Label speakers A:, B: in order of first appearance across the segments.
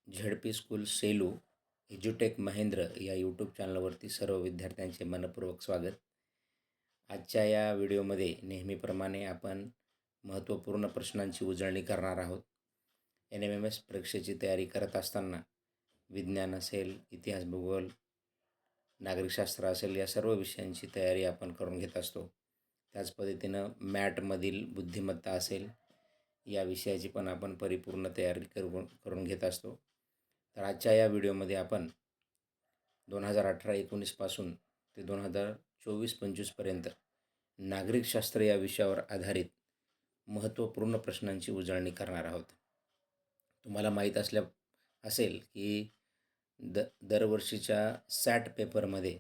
A: ZP school Selu, एज्युटेक Mahendra या YouTube चॅनलवरती सर्व विद्यार्थ्यांचे मनपूर्वक स्वागत. आजच्या या व्हिडिओमध्ये नेहमीप्रमाणे आपण महत्त्वपूर्ण प्रश्नांची उजळणी करणार आहोत. NMMS परीक्षेची तयारी करत असताना विज्ञान असेल, इतिहास, भूगोल, नागरिकशास्त्र असेल, या सर्व विषयांची तयारी आपण करून घेत असतो. त्याच पद्धतीनं मॅटमधील बुद्धिमत्ता असेल, या विषयाची पण आपण परिपूर्ण तयारी करून घेत असतो. तर आजच्या या व्हिडिओमध्ये आपण 2018-19 पासून ते 2024-25पर्यंत नागरिकशास्त्र या विषयावर आधारित महत्त्वपूर्ण प्रश्नांची उजळणी करणार आहोत. तुम्हाला माहीत असेल की दरवर्षीच्या सॅट पेपरमध्ये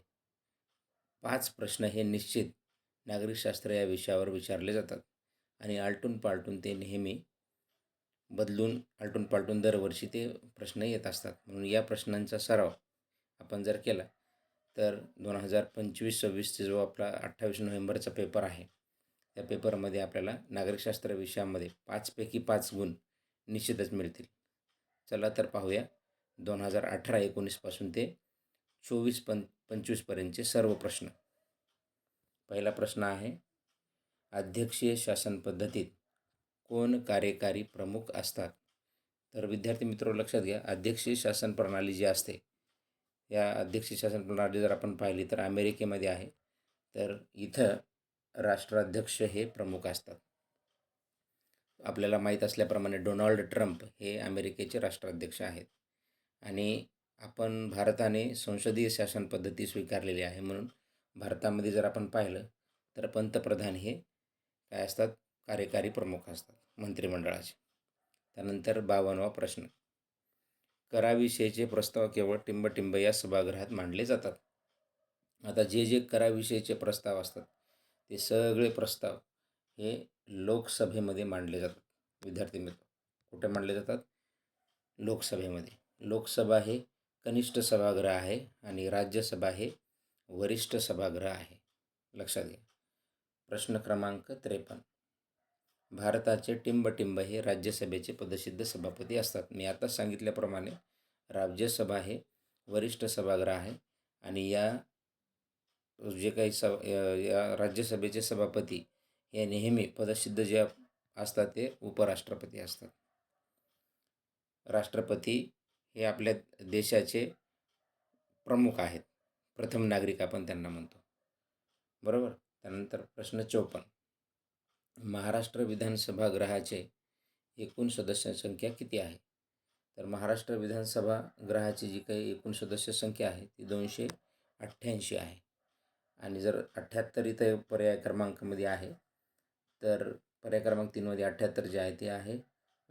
A: 5 प्रश्न हे निश्चित नागरिकशास्त्र या विषयावर विचारले जातात आणि आलटून पालटून ते नेहमी आलटून पालटून दरवर्षी ते प्रश्न येत असतात. म्हणून या प्रश्नांचा सराव आपण जर केला तर 2025-26 जो आपला 28 नोव्हेंबरचा पेपर आहे, त्या पेपरमध्ये आपल्याला नागरिकशास्त्र विषयामध्ये 5 पैकी 5 गुण निश्चितच मिळतील. चला तर पाहूया 2018-19 पासून ते 24-25पर्यंतचे सर्व प्रश्न. पहिला प्रश्न आहे, अध्यक्षीय शासन पद्धतीत कोण कार्यकारी प्रमुख असतात? तर विद्यार्थी मित्र लक्षात घ्या, अध्यक्षीय शासन प्रणाली जी असते, या अध्यक्षीय शासन प्रणाली जर आपण पाहिली तर अमेरिकेमध्ये आहे. तर इथं राष्ट्राध्यक्ष हे प्रमुख असतात. आपल्याला माहीत असल्याप्रमाणे डोनाल्ड ट्रम्प हे अमेरिकेचे राष्ट्राध्यक्ष आहेत आणि आपण भारताने संसदीय शासन पद्धती स्वीकारलेली आहे. म्हणून भारतामध्ये जर आपण पाहिलं तर पंतप्रधान हे काय असतात? कार्यकारी प्रमुख असतात मंत्रिमंडळाचे. त्यानंतर 52वा प्रश्न, कराविषयीचे प्रस्ताव केवळ टिंबटिंब या सभागृहात मांडले जातात. आता जे कराविषयीचे प्रस्ताव असतात ते सगळे प्रस्ताव हे लोकसभेमध्ये मांडले जातात. विद्यार्थी मित्र, कुठे मांडले जातात? लोकसभेमध्ये. लोकसभा हे कनिष्ठ सभागृह आहे आणि राज्यसभा हे वरिष्ठ सभागृह आहे. लक्षात घ्या. प्रश्न क्रमांक 53, भारताचे टिंबटिंब हे राज्यसभेचे पदसिद्ध सभापती असतात. मी आता सांगितल्याप्रमाणे राज्यसभा हे वरिष्ठ सभागृह आहे आणि या जे काही या राज्यसभेचे सभापती हे नेहमी पदसिद्ध जे असतात ते उपराष्ट्रपती असतात. राष्ट्रपती हे आपल्या देशाचे प्रमुख आहेत, प्रथम नागरिक आपण त्यांना म्हणतो, बरोबर. त्यानंतर प्रश्न 54, महाराष्ट्र विधानसभा गृहाचे एकूण सदस्य संख्या किती आहे? तर महाराष्ट्र विधानसभा गृहाची जी काही एकूण सदस्य संख्या आहे ती 288 आहे आणि जर 78 इथं पर्याय क्रमांकामध्ये आहे, तर पर्याय क्रमांक 3मध्ये 78 जे आहे ते आहे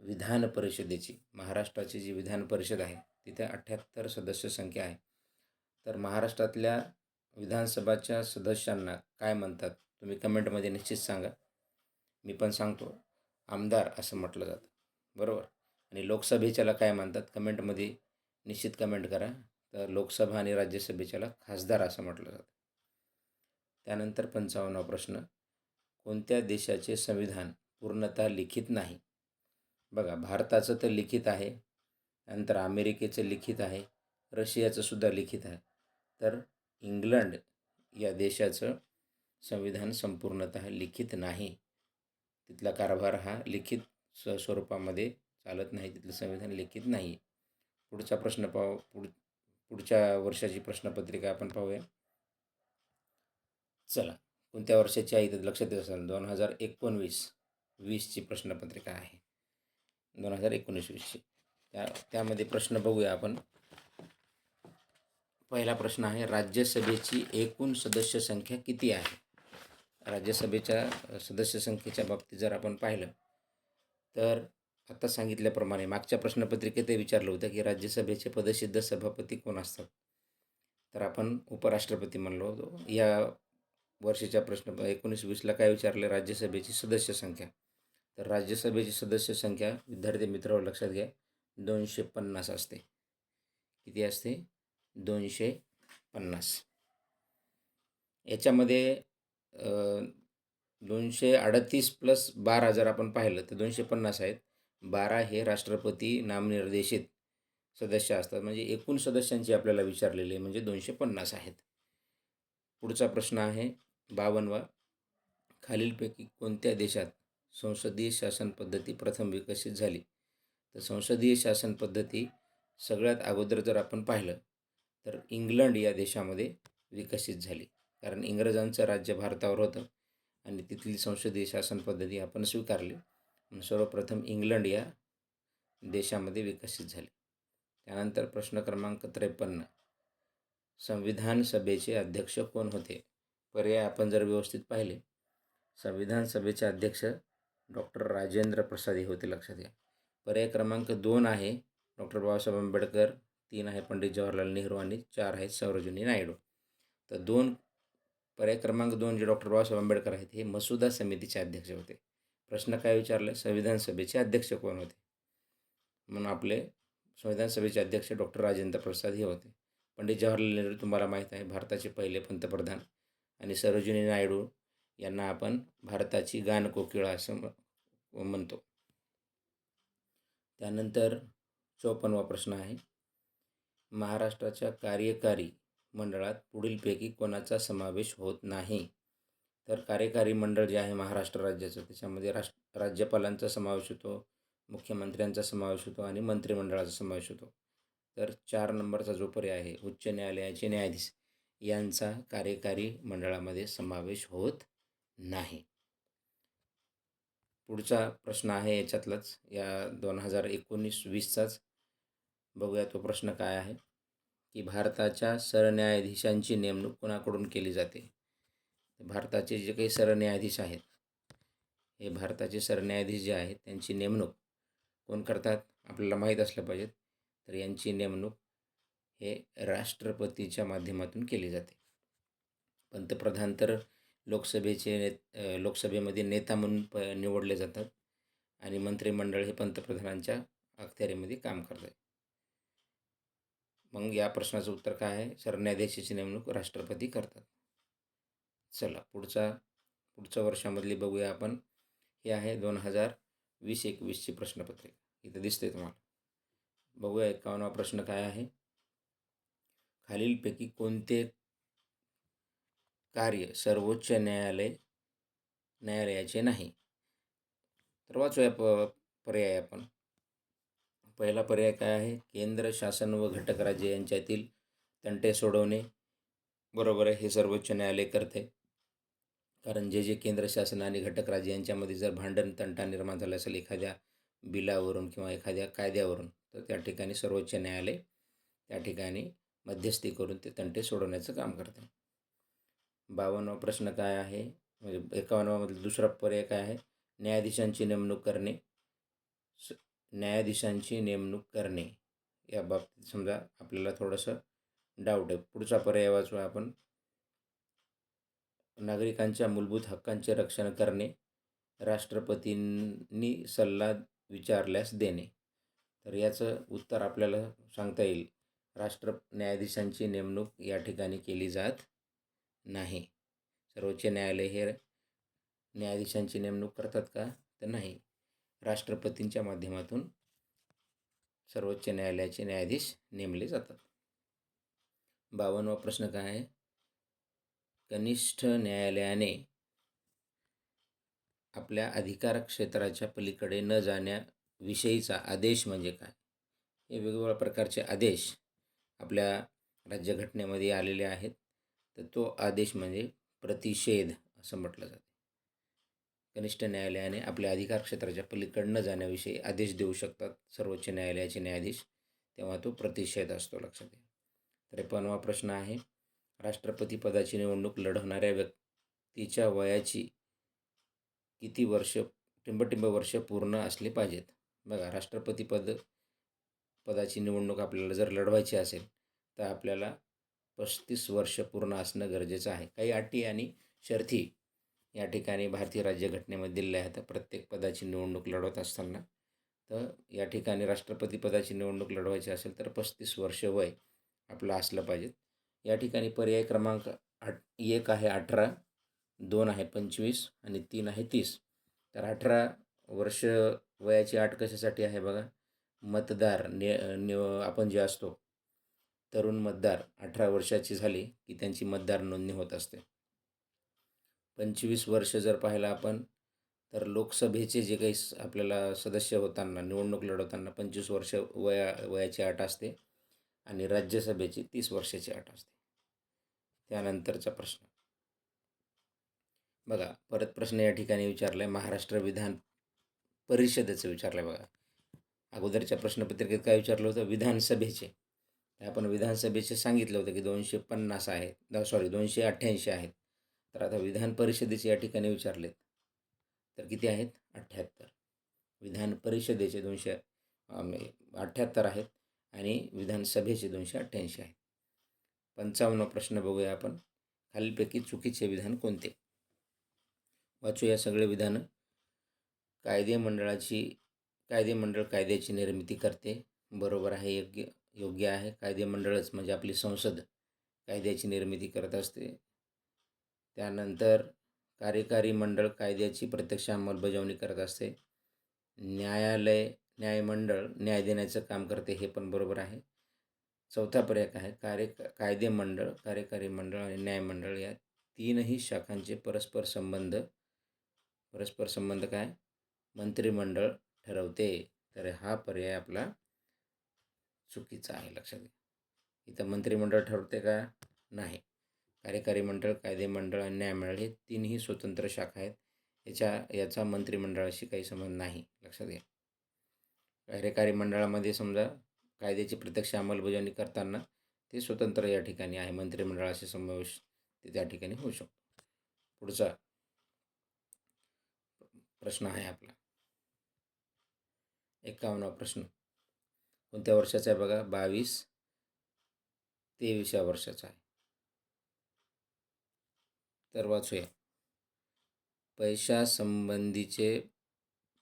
A: विधान परिषदेची. महाराष्ट्राची जी विधान परिषद आहे तिथे 78 सदस्य संख्या आहे. तर महाराष्ट्रातल्या विधानसभाच्या सदस्यांना काय म्हणतात? तुम्ही कमेंटमध्ये निश्चित सांगा. मी पण सांगतो, आमदार असं म्हटलं जातं, बरोबर. आणि लोकसभेच्याला काय म्हणतात? कमेंटमध्ये निश्चित कमेंट करा. तर लोकसभा आणि राज्यसभेच्याला खासदार असं म्हटलं जातं. त्यानंतर 55वा प्रश्न, कोणत्या देशाचे संविधान पूर्णतः लिखित नाही? बघा, भारताचं तर लिखित आहे, नंतर अमेरिकेचं लिखित आहे, रशियाचं सुद्धा लिखित आहे. तर इंग्लंड या देशाचं संविधान संपूर्णतः लिखित नाही. तिथला कारभार हा लिखित स्वरूपामध्ये चालत नाही, तिथलं संविधान लिखित नाही. पुढचा प्रश्न पुढच्या वर्षाची प्रश्नपत्रिका आपण पाहूया. चला, कोणत्या वर्षाची आहे तर लक्षात येत असेल, 2019-20ची प्रश्नपत्रिका आहे, 2019-20ची. त्यामध्ये प्रश्न बघूया आपण. पहिला प्रश्न आहे, राज्यसभेची एकूण सदस्य संख्या किती आहे? राज्यसभेच्या सदस्य संख्येच्या बाबतीत जर आपण पाहिलं तर आता सांगितल्याप्रमाणे मागच्या प्रश्नपत्रिकेत विचारलं होतं की राज्यसभेचे पदसिद्ध सभापती कोण असतात? तर आपण उपराष्ट्रपती म्हणलो होतो. या वर्षीच्या प्रश्न 19-20ला काय विचारलं? राज्यसभेची सदस्य संख्या. तर राज्यसभेची सदस्य संख्या विद्यार्थी मित्रांनो लक्षात घ्या, 250 असते. किती असते? 250. याच्यामध्ये 238 प्लस 12 जर आपण पाहिलं तर 250 आहेत. 12 हे राष्ट्रपती नामनिर्देशित सदस्य असतात. म्हणजे एकूण सदस्यांची आपल्याला विचारलेली आहे, म्हणजे 250 आहेत. पुढचा प्रश्न आहे 52वा. खालीलपैकी कोणत्या देशात संसदीय शासन पद्धती प्रथम विकसित झाली? तर संसदीय शासन पद्धती सगळ्यात अगोदर जर आपण पाहिलं तर इंग्लंड या देशामध्ये विकसित झाली. कारण इंग्रजांचं राज्य भारतावर होतं आणि तिथली संसदीय शासन पद्धती आपण स्वीकारली. म्हणून सर्वप्रथम इंग्लंड या देशामध्ये विकसित झाली. त्यानंतर प्रश्न क्रमांक 53. संविधान सभेचे अध्यक्ष कोण होते? पर्याय आपण जर व्यवस्थित पाहिले, संविधान सभेचे अध्यक्ष डॉक्टर राजेंद्र प्रसाद हे होते, लक्षात घ्या. पर्याय क्रमांक 2 आहे डॉक्टर बाबासाहेब आंबेडकर, 3 आहे पंडित जवाहरलाल नेहरू आणि 4 आहेत सरोजिनी नायडू. तर पर्याय क्रमांक 2 जे डॉक्टर बाबासाहेब आंबेडकर आहेत हे मसुदा समितीचे अध्यक्ष होते. प्रश्न काय विचारला? संविधान सभेचे अध्यक्ष कोण होते? म्हणून आपले संविधान सभेचे अध्यक्ष डॉक्टर राजेंद्र प्रसाद हे होते. पंडित जवाहरलाल नेहरू तुम्हाला माहीत आहे भारताचे पहिले पंतप्रधान, आणि सरोजिनी नायडू यांना आपण भारताची गानकोकिळा असं म्हणतो. त्यानंतर 54वा प्रश्न आहे, महाराष्ट्राच्या कार्यकारी मंडळात पुढीलपैकी कोणाचा समावेश होत नाही? तर कार्यकारी मंडळ जे आहे महाराष्ट्र राज्याचं, त्याच्यामध्ये राज्यपालांचा समावेश होतो, मुख्यमंत्र्यांचा समावेश होतो आणि मंत्रिमंडळाचा समावेश होतो. तर 4 नंबरचा जो पर्याय आहे, उच्च न्यायालयाचे न्यायाधीश यांचा कार्यकारी मंडळामध्ये समावेश होत नाही. पुढचा प्रश्न आहे याच्यातलाच, या 2019-20चाच. बघूया तो प्रश्न काय आहे, की भारताच्या सरन्यायाधीशांची नेमणूक कोणाकडून केली जाते? भारताचे जे काही सरन्यायाधीश आहेत, हे भारताचे सरन्यायाधीश जे आहेत त्यांची नेमणूक कोण करतात? आपल्याला माहीत असलं पाहिजे. तर यांची नेमणूक हे राष्ट्रपतीच्या माध्यमातून केली जाते. पंतप्रधान तर लोकसभेमध्ये नेता म्हणून निवडले जातात आणि मंत्रिमंडळ हे पंतप्रधानांच्या अखत्यारीमध्ये काम करतात. मग या प्रश्नाचं उत्तर काय आहे? सरन्यायाधीशाची नेमणूक राष्ट्रपती करतात. चला पुढच्या वर्षामधली बघूया आपण. हे आहे 2020-21ची प्रश्नपत्रिका, इथं दिसते तुम्हाला. बघूया 51वा प्रश्न काय आहे, खालीलपैकी कोणते कार्य सर्वोच्च न्यायालयाचे नाही? तर वाचूया पर्याय आपण. पहिला पर्याय काय आहे, केंद्र शासन व घटक राज्य यांच्यातील तंटे सोडवणे. बरोबर आहे, हे सर्वोच्च न्यायालय करते. कारण जे केंद्र शासन आणि घटक राज्य यांच्यामध्ये जर भांडण तंटा निर्माण झाला असेल एखाद्या बिलावरून किंवा एखाद्या कायद्यावरून, तर त्या ठिकाणी सर्वोच्च न्यायालय त्या ठिकाणी मध्यस्थी करून ते तंटे सोडवण्याचं काम करते. 52वा प्रश्न काय आहे, म्हणजे 51वामधील दुसरा पर्याय काय आहे, न्यायाधीशांची नेमणूक करणे या बाबतीत समजा आपल्याला थोडंसं डाऊट आहे. पुढचा पर्याय वाचूया आपण. नागरिकांच्या मूलभूत हक्कांचे रक्षण करणे, राष्ट्रपतींनी सल्ला विचारल्यास देणे. तर याचं उत्तर आपल्याला सांगता येईल, न्यायाधीशांची नेमणूक या ठिकाणी केली जात नाही. सर्वोच्च न्यायालय हे न्यायाधीशांची नेमणूक करतात का? तर नाही, राष्ट्रपतींच्या माध्यमातून सर्वोच्च न्यायालयाचे न्यायाधीश नेमले जातात. 52वा प्रश्न काय आहे, कनिष्ठ न्यायालयाने आपल्या अधिकार क्षेत्राच्या पलीकडे न जाण्याविषयीचा आदेश म्हणजे काय? हे वेगवेगळ्या प्रकारचे आदेश आपल्या राज्यघटनेमध्ये आलेले आहेत. तर तो आदेश म्हणजे प्रतिषेध असं म्हटलं जातं. कनिष्ठ न्यायालयाने आपल्या अधिकार क्षेत्राच्या पलीकडे न जाण्याविषयी आदेश देऊ शकतात सर्वोच्च न्यायालयाचे न्यायाधीश, तेव्हा तो प्रतिषेध असतो, लक्षात घ्या. 53वा प्रश्न आहे, राष्ट्रपती पदाची निवडणूक लढवणाऱ्या व्यक्तीच्या वयाची किती टिंबटिंब वर्ष पूर्ण असले पाहिजेत? बघा, राष्ट्रपती पदाची निवडणूक आपल्याला जर लढवायची असेल तर आपल्याला 35 वर्ष पूर्ण असणं गरजेचं आहे. काही अटी आणि शर्ती या ठिकाणी भारतीय राज्यघटनेमध्ये दिलेल्या आहेत प्रत्येक पदाची निवडणूक लढवत असताना. तर या ठिकाणी राष्ट्रपती पदाची निवडणूक लढवायची असेल तर 35 वर्ष वय आपलं असलं पाहिजे. या ठिकाणी पर्याय क्रमांक 1 आहे 18, 2 आहे 25 आणि 3 आहे 30. तर 18 वर्ष वयाची अट कशासाठी आहे बघा, मतदार आपण जे असतो तरुण मतदार 18 वर्षाची झाली की त्यांची मतदार नोंदणी होत असते. 25 वर्ष जर पाहिलं आपण तर लोकसभेचे जे काही आपल्याला सदस्य होताना निवडणूक लढवताना 25 वर्ष वयाची अट असते आणि राज्यसभेची 30 वर्षाची अट असते. त्यानंतरचा प्रश्न बघा, परत प्रश्न या ठिकाणी विचारला आहे महाराष्ट्र विधान परिषदेचं विचारलं आहे बघा. अगोदरच्या प्रश्नपत्रिकेत काय विचारलं होतं? विधानसभेचे. आपण विधानसभेचे सांगितलं होतं की 250 आहेत, 288 आहेत. तर आता विधान परिषदेचे या ठिकाणी विचारलेत तर किती आहेत? 78. विधान परिषदेचे 278 आहेत आणि विधानसभेचे 288 आहेत. 55 प्रश्न बघूया आपण. खालीलपैकी चुकीचे विधान कोणते? वाचू या सगळे विधानं. कायदेमंडळ कायद्याची निर्मिती करते. बरोबर आहे, योग्य आहे. कायदेमंडळच म्हणजे आपली संसद कायद्याची निर्मिती करत असते. त्यानंतर कार्यकारी मंडळ कायद्याची प्रत्यक्ष अंमलबजावणी करत असते. न्यायमंडळ न्याय देण्याचं काम करते, हे पण बरोबर आहे. चौथा पर्याय काय आहे? कायदेमंडळ, कार्यकारी मंडळ आणि न्यायमंडळ या तीनही शाखांचे परस्पर संबंध काय? मंत्रिमंडळ ठरवते. तर हा पर्याय आपला चुकीचा आहे, लक्षात घ्या. इथं मंत्रिमंडळ ठरवते का? नाही. कार्यकारी मंडळ, कायदेमंडळ आणि न्यायमंडळ हे तीनही स्वतंत्र शाखा आहेत. याचा मंत्रिमंडळाशी काही संबंध नाही, लक्षात घ्या. कार्यकारी मंडळामध्ये समजा कायद्याची प्रत्यक्ष अंमलबजावणी करताना ते स्वतंत्र या ठिकाणी आहे. मंत्रिमंडळाशी समावेश ते त्या ठिकाणी होऊ शकतो. पुढचा प्रश्न आहे आपला 51वा प्रश्न. कोणत्या वर्षाचा आहे बघा? 23व्या वर्षाचा आहे. तर वाचूया. पैशासंबंधीचे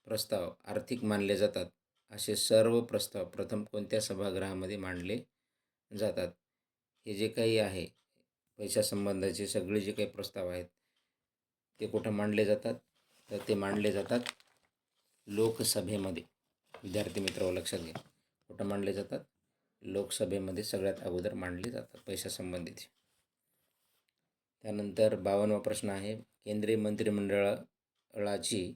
A: प्रस्ताव आर्थिक मानले जातात असे सर्व प्रस्ताव प्रथम कोणत्या सभागृहामध्ये मांडले जातात? हे जे काही आहे पैशासंबंधाचे सगळे जे काही प्रस्ताव आहेत ते कुठं मांडले जातात? तर ते मांडले जातात लोकसभेमध्ये. विद्यार्थी मित्र लक्षात घ्या, कुठं मांडले जातात? लोकसभेमध्ये सगळ्यात अगोदर मांडले जातात पैशासंबंधीचे. त्यानंतर 52वा प्रश्न आहे. केंद्रीय मंत्रिमंडळाची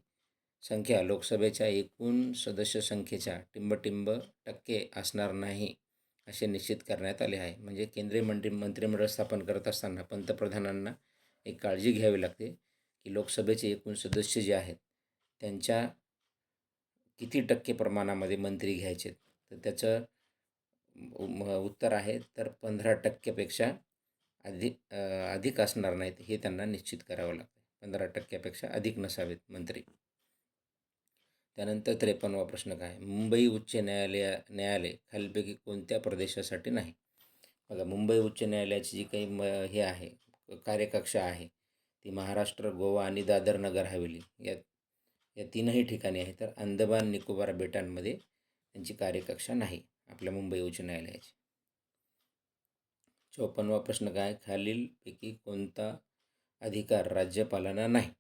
A: संख्या लोकसभेच्या एकूण सदस्य संख्येच्या टिंबटिंब टक्के असणार नाही असे निश्चित करण्यात आले आहे. म्हणजे केंद्रीय मंत्रिमंडळ स्थापन करत असताना पंतप्रधानांना एक काळजी घ्यावी लागते की लोकसभेचे एकूण सदस्य जे आहेत त्यांच्या किती टक्के प्रमाणामध्ये मंत्री घ्यायचे. तर त्याचं उत्तर आहे तर 15% अधिक असणार नाहीत, हे त्यांना निश्चित करावं लागतं. 15% अधिक नसावेत मंत्री. त्यानंतर 53वा प्रश्न काय आहे? मुंबई उच्च न्यायालय खालीलपैकी कोणत्या प्रदेशासाठी नाही? बघा, मुंबई उच्च न्यायालयाची जी काही हे आहे कार्यकक्षा आहे ती महाराष्ट्र, गोवा आणि दादर नगर हवेली या तीनही ठिकाणी आहे. तर अंदमान निकोबार बेटांमध्ये त्यांची कार्यकक्षा नाही आपल्या मुंबई उच्च न्यायालयाची. 54वा प्रश्न काय? खालीलपैकी कोणता अधिकार राज्यपालांना नाही?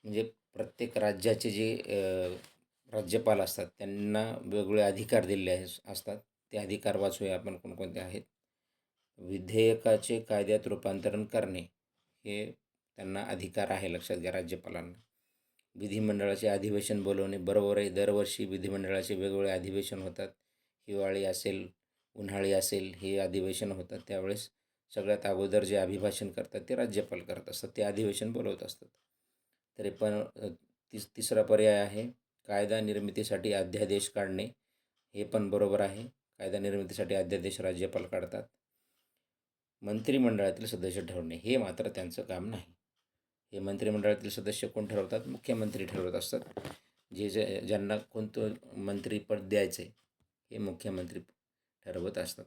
A: म्हणजे प्रत्येक राज्याचे जे राज्यपाल असतात त्यांना वेगवेगळे अधिकार दिलेले असतात. ते अधिकार वाचूया आपण कोणकोणते आहेत. विधेयकाचे कायद्यात रूपांतरण करणे हे त्यांना अधिकार आहे, लक्षात घ्या, राज्यपालांना. विधिमंडळाचे अधिवेशन बोलवणे, बरोबर आहे. दरवर्षी विधिमंडळाचे वेगवेगळे अधिवेशन होतात. हिवाळी असेल, उन्हाळी असेल, हे अधिवेशन होतात. त्यावेळेस सगळ्यात अगोदर जे अभिभाषण करतात ते राज्यपाल करत असतात, ते अधिवेशन बोलवत असतात. तरी पण तिसरा पर्याय आहे कायदा निर्मितीसाठी अध्यादेश काढणे, हे पण बरोबर आहे. कायदा निर्मितीसाठी अध्यादेश राज्यपाल काढतात. मंत्रिमंडळातील सदस्य ठरवणे हे मात्र त्यांचं काम नाही. हे मंत्रिमंडळातील सदस्य कोण ठरवतात? मुख्यमंत्री ठरवत असतात. ज्यांना कोणतं मंत्रिपद द्यायचं आहे हे मुख्यमंत्री ठरवत असतात.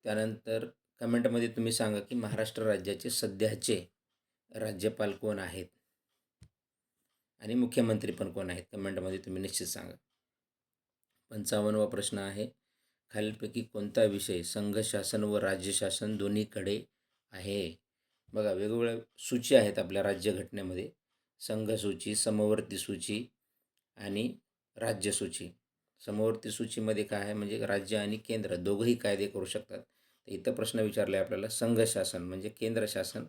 A: त्यानंतर कमेंटमध्ये तुम्ही सांगा की महाराष्ट्र राज्याचे सध्याचे राज्यपाल कोण आहेत आणि मुख्यमंत्री पण कोण आहेत? कमेंटमध्ये तुम्ही निश्चित सांगा. 55वा प्रश्न आहे. खालीलपैकी कोणता विषय संघ शासन व राज्य शासन दोन्हीकडे आहे? बघा, वेगवेगळ्या सूची आहेत आपल्या राज्यघटनेमध्ये. संघ सूची, समवर्ती सूची आणि राज्यसूची. समवर्ती सूचीमध्ये काय आहे म्हणजे राज्य आणि केंद्र दोघंही कायदे करू शकतात. तर इथं प्रश्न विचारला आहे आपल्याला संघ शासन म्हणजे केंद्र शासन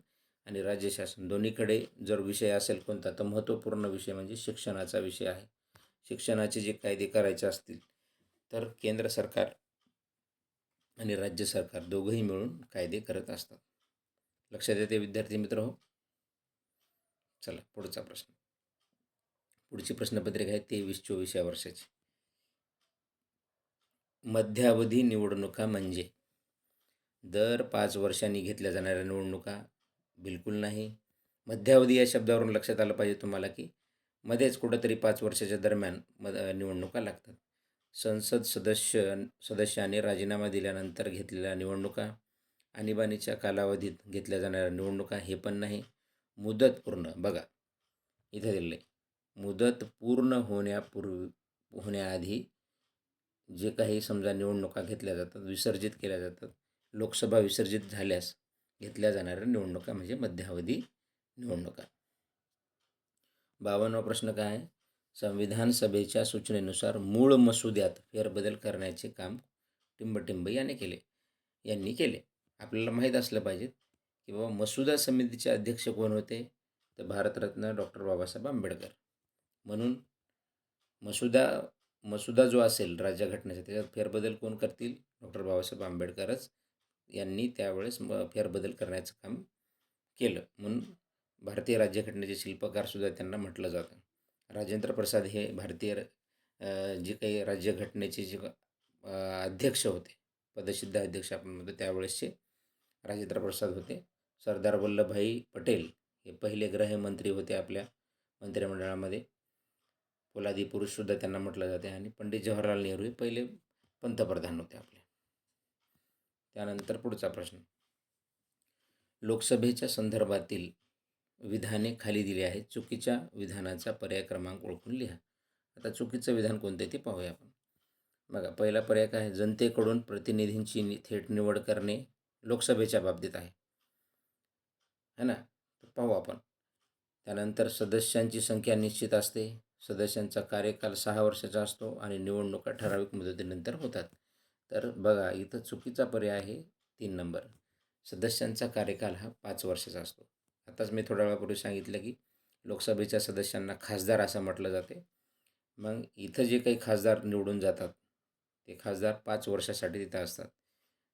A: आणि राज्य शासन दोन्हीकडे जर विषय असेल कोणता तर महत्त्वपूर्ण विषय म्हणजे शिक्षणाचा विषय आहे. शिक्षणाचे जे कायदे करायचे असतील तर केंद्र सरकार आणि राज्य सरकार दोघंही मिळून कायदे करत असतात. लक्षात येते विद्यार्थी मित्र हो. चला पुढचा प्रश्न. पुढची प्रश्नपत्रिका आहे 23-24 या वर्षाची. मध्यावधी निवडणुका म्हणजे दर 5 वर्षांनी घेतल्या जाणाऱ्या निवडणुका बिलकुल नाही. मध्यावधी या शब्दावरून लक्षात आलं पाहिजे तुम्हाला की मध्येच कुठंतरी 5 वर्षाच्या दरम्यान निवडणुका लागतात. संसद सदस्याने राजीनामा दिल्यानंतर घेतलेल्या निवडणुका, आणीबाणीच्या कालावधीत घेतल्या जाणाऱ्या निवडणुका हे पण नाही. मुदत पूर्ण बघा इथं दिलेलं आहे. मुदत पूर्ण होण्याआधी जे काही समजा निवडणुका घेतल्या जातात, विसर्जित केल्या जातात, लोकसभा विसर्जित झाल्यास घेतल्या जाणाऱ्या निवडणुका म्हणजे मध्यावधी निवडणुका. 52वा प्रश्न काय आहे? संविधान सभेच्या सूचनेनुसार मूळ मसुद्यात फेरबदल करण्याचे काम टिंबटिंब यांनी केले. आपल्याला माहीत असलं पाहिजे की बाबा मसुदा समितीचे अध्यक्ष कोण होते तर भारतरत्न डॉक्टर बाबासाहेब आंबेडकर. म्हणून मसुदा जो असेल राज्यघटनेचा त्याच्यात फेरबदल कोण करतील? डॉक्टर बाबासाहेब आंबेडकरच यांनी त्यावेळेस फेरबदल करण्याचं काम केलं. म्हणून भारतीय राज्यघटनेचे शिल्पकारसुद्धा त्यांना म्हटलं जातं. राजेंद्र प्रसाद हे भारतीय जे काही राज्यघटनेचे जे अध्यक्ष होते, पदसिद्ध अध्यक्ष आपण म्हणतो त्यावेळेसचे राजेंद्र प्रसाद होते. सरदार वल्लभभाई पटेल हे पहिले गृहमंत्री होते आपल्या मंत्रिमंडळामध्ये. पोलादी पुरुषसुद्धा त्यांना म्हटलं जाते. आणि पंडित जवाहरलाल नेहरू हे पहिले पंतप्रधान होते आपले. त्यानंतर पुढचा प्रश्न. लोकसभेच्या संदर्भातील विधाने खाली दिली आहेत. चुकीच्या विधानाचा पर्याय क्रमांक ओळखून लिहा. आता चुकीचं विधान कोणतं आहे ते पाहूया आपण. बघा पहिला पर्याय काय आहे? जनतेकडून प्रतिनिधींची थेट निवड करणे लोकसभेच्या बाबतीत आहे ना. तर पाहू आपण. त्यानंतर सदस्यांची संख्या निश्चित असते. सदस्यांचा कार्यकाल 6 वर्षाचा असतो आणि निवडणुका ठराविक मुदतीनंतर होतात. तर बघा इथं चुकीचा पर्याय आहे 3 नंबर. सदस्यांचा कार्यकाल हा 5 वर्षाचा असतो. आताच मी थोड्या वेळापूर्वी सांगितलं की लोकसभेच्या सदस्यांना खासदार असं म्हटलं जाते. मग इथं जे काही खासदार निवडून जातात ते खासदार 5 वर्षासाठी तिथं असतात.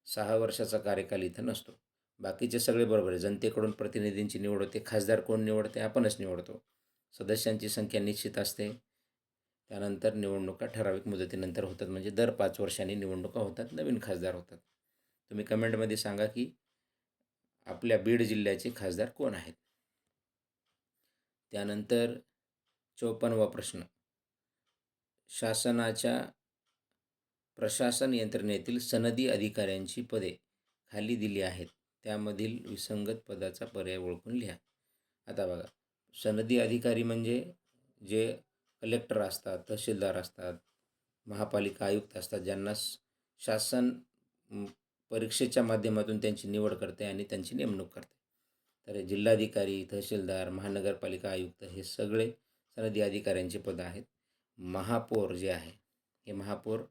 A: 6 वर्षाचा कार्यकाल इथं नसतो. बाकीचे सगळे बरोबर आहे. जनतेकडून प्रतिनिधींची निवड होते. खासदार कोण निवडते? आपणच निवडतो. सदस्यांची संख्या निश्चित असते. त्यानंतर निवडणुका ठराविक मुदतीनंतर होतात. म्हणजे दर 5 वर्षांनी निवडणुका होतात, नवीन खासदार होतात. तुम्ही कमेंटमध्ये सांगा की आपल्या बीड जिल्ह्याचे खासदार कोण आहेत. त्यानंतर 54वा प्रश्न. शासनाच्या प्रशासन यंत्रणेतील सनदी अधिकाऱ्यांची पदे खाली दिली आहेत. त्यामधील विसंगत पदाचा पर्याय ओळखून लिहा. आता बघा सनदी अधिकारी म्हणजे जे कलेक्टर असतात, तहसीलदार असतात, महापालिका आयुक्त असतात, ज्यांना शासन परीक्षेच्या माध्यमातून त्यांची निवड करते आणि त्यांची नेमणूक करते. तर जिल्हाधिकारी, तहसीलदार, महानगरपालिका आयुक्त हे सगळे सनदी अधिकाऱ्यांची पदं आहेत. महापौर जे आहे हे महापौर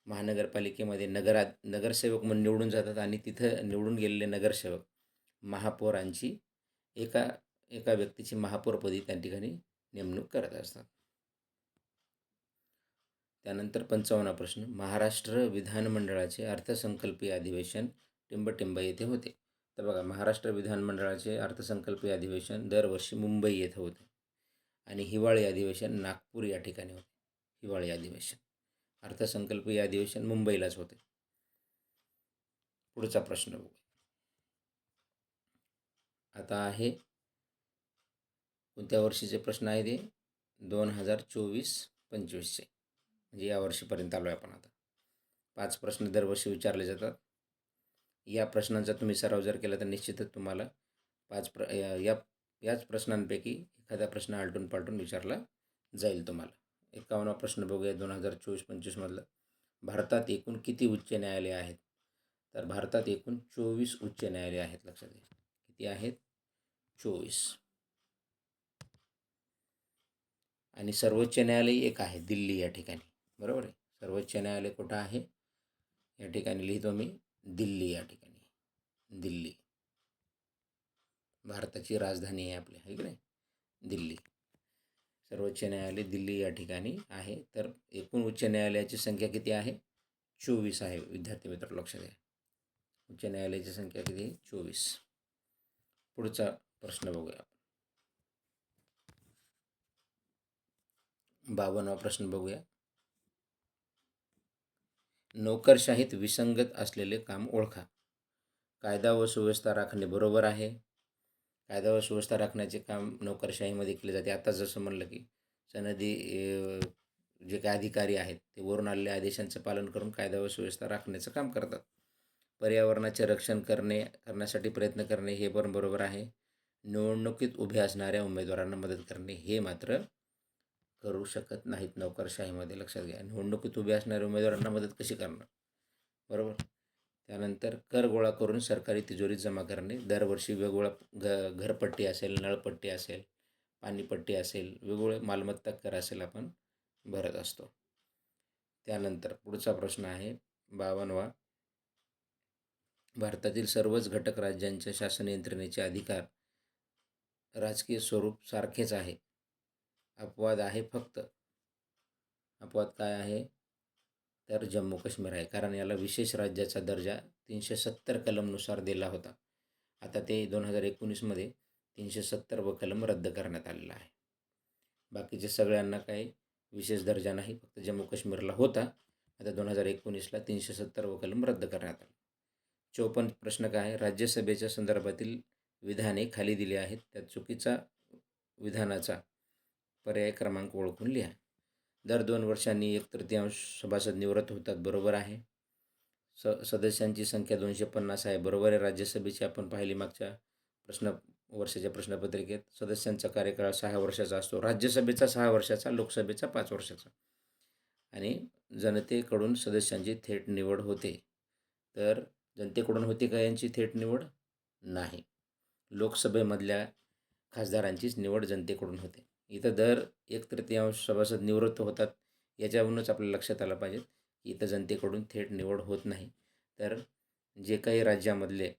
A: महानगरपालिकेमध्ये नगरसेवक म्हणून निवडून जातात आणि तिथं निवडून गेलेले नगरसेवक महापौरांची एका व्यक्तीची महापौरपदी त्या ठिकाणी नेमणूक करत असतात. त्यानंतर 55वा प्रश्न. महाराष्ट्र विधानमंडळाचे अर्थसंकल्पीय अधिवेशन टिंबटिंब येथे होते. तर बघा महाराष्ट्र विधानमंडळाचे अर्थसंकल्पीय अधिवेशन दरवर्षी मुंबई येथे होते आणि हिवाळी अधिवेशन नागपूर या ठिकाणी होते. हिवाळी अधिवेशन अर्थसंकल्पीय अधिवेशन मुंबईलाच होते. पुढचा प्रश्न बघू. आता आहे कोणत्या वर्षीचे प्रश्न आहे ते 2024-25चे म्हणजे या वर्षीपर्यंत आलो आहे आपण. आता 5 प्रश्न दरवर्षी विचारले जातात. या प्रश्नांचा तुम्ही सराव जर केला तर निश्चितच तुम्हाला याच प्रश्नांपैकी एखादा प्रश्न आलटून पालटून विचारला जाईल तुम्हाला. 51वा प्रश्न बघूया 2024-25 मधला. भारतात एकूण किती उच्च न्यायालये आहेत? तर भारतात एकूण 24 उच्च न्यायालये आहेत. लक्षात घ्या किती आहेत? 24. आणि सर्वोच्च न्यायालय एक आहे दिल्ली या ठिकाणी. बरोबर आहे. सर्वोच्च न्यायालय कुठं आहे? या ठिकाणी लिहितो मी दिल्ली या ठिकाणी. दिल्ली भारताची राजधानी आहे आपली, आहे की नाही? दिल्ली. सर्वोच्च न्यायालय दिल्ली या ठिकाणी आहे. तर एकूण उच्च न्यायालयाची संख्या किती आहे? 24 आहे. विद्यार्थी मित्र लक्षात घ्या. उच्च न्यायालयाची संख्या किती आहे? 24. पुढचा प्रश्न बघूया. 52वा प्रश्न बघूया. नोकरशाहीत विसंगत असलेले काम ओळखा. कायदा व सुव्यवस्था राखणे बरोबर आहे. कायदा व सुव्यवस्था राखण्याचे काम नोकरशाहीमध्ये केले जाते. आता जसं म्हणलं की सनदी जे काही अधिकारी आहेत ते वरून आलेल्या आदेशांचं पालन करून कायदा व सुव्यवस्था राखण्याचं काम करतात. पर्यावरणाचे रक्षण करण्यासाठी प्रयत्न करणे हे पण बरोबर आहे. निवडणुकीत उभे असणाऱ्या उमेदवारांना मदत करणे हे मात्र करू शकत नाहीत नोकरशाहीमध्ये. लक्षात घ्या. निवडणुकीत उभे असणाऱ्या उमेदवारांना मदत कशी करणार? बरोबर. त्यानंतर कर गोळा करून सरकारी तिजोरीत जमा करणे. दरवर्षी वेगवेगळा घरपट्टी असेल, नळपट्टी असेल, पाणीपट्टी असेल, वेगवेगळे मालमत्ता कर असेल आपण भरत असतो. त्यानंतर पुढचा प्रश्न आहे 52वा. भारतातील सर्वच घटक राज्यांच्या शासन यंत्रणेचे अधिकार राजकीय स्वरूप सारखेच आहे. अपवाद आहे फक्त. अपवाद काय आहे? तर जम्मू काश्मीर आहे. कारण याला विशेष राज्याचा दर्जा 370 कलमनुसार दिला होता. आता ते 2019मध्ये 370 व कलम रद्द करण्यात आलेला आहे. बाकीचे सगळ्यांना काही विशेष दर्जा नाही, फक्त जम्मू काश्मीरला होता. आता 2019ला 370 व कलम रद्द करण्यात आला. 54 प्रश्न काय आहे? राज्यसभेच्या संदर्भातील विधाने खाली दिली आहेत. त्यात चुकीचा विधानाचा पर्याय क्रमांक ओळखून लिहा. दर 2 वर्षांनी 1/3 सभासद निवृत्त होतात. बरोबर आहे. सदस्यांची संख्या 250 आहे. बरोबर आहे. राज्यसभेची आपण पाहिली मागच्या वर्षाच्या प्रश्नपत्रिकेत. सदस्यांचा कार्यकाळ 6 वर्षाचा असतो. राज्यसभेचा 6 वर्षाचा, लोकसभेचा 5 वर्षाचा. आणि जनतेकडून सदस्यांची थेट निवड होते. तर जनतेकडून होते का यांची थेट निवड? नाही. लोकसभेमधल्या खासदारांचीच निवड जनतेकडून होते. इथं दर 1/3 सभासद निवृत्त होतात. याच्यावरूनच आपल्याला लक्षात आलं पाहिजे की इथं जनतेकडून थेट निवड होत नाही. तर जे काही राज्यामधले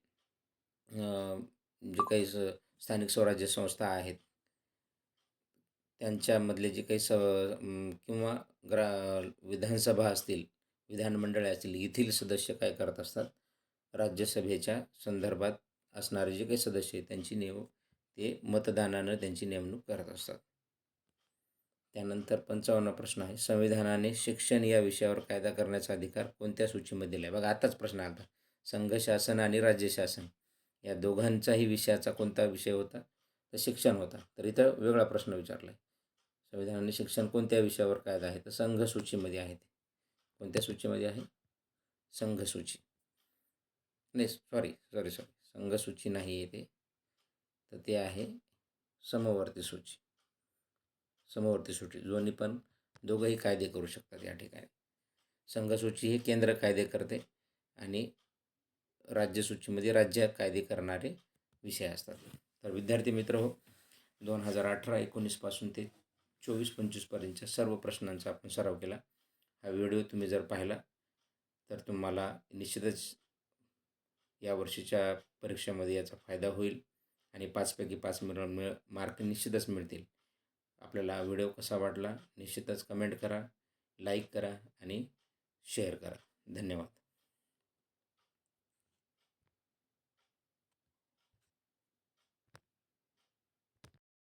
A: जे काही स्थानिक स्वराज्य संस्था आहेत त्यांच्यामधले जे काही किंवा विधानसभा असतील, विधानमंडळे असतील, येथील सदस्य काय करत असतात? राज्यसभेच्या संदर्भात असणारे जे काही सदस्य आहेत ते मतदानानं त्यांची नेमणूक करत असतात. त्यानंतर 55वा प्रश्न आहे. संविधानाने शिक्षण या विषयावर कायदा करण्याचा अधिकार कोणत्या सूचीमध्ये दिला आहे? बघा आताच प्रश्न आला. संघ शासन आणि राज्य शासन या दोघांचाही विषयाचा कोणता विषय होता? तर शिक्षण होता. तर इथं वेगळा प्रश्न विचारला आहे. संविधानाने शिक्षण कोणत्या विषयावर कायदा आहे? तर संघ सूचीमध्ये आहे. ते कोणत्या सूचीमध्ये आहे? संघ सूची. नाही सॉरी संघ सूची नाही आहे ते. तर ते आहे समवर्ती सूची. समवर्ती सूची दोघंही कायदे करू शकतात या ठिकाणी. संघसूची ही केंद्र कायदे करते आणि राज्यसूचीमध्ये राज्य कायदे करणारे विषय असतात. तर विद्यार्थी मित्र हो, 2018-19 पासून ते 24-25 पर्यंतच्या सर्व प्रश्नांचा आपण सराव केला. हा व्हिडिओ तुम्ही जर पाहिला तर तुम्हाला निश्चितच या वर्षीच्या परीक्षेमध्ये याचा फायदा होईल आणि 5 पैकी 5 मार्क निश्चितच मिळतील. आपल्याला व्हिडिओ कसा वाटला निश्चितच कमेंट करा, लाईक करा आणि शेअर करा. धन्यवाद.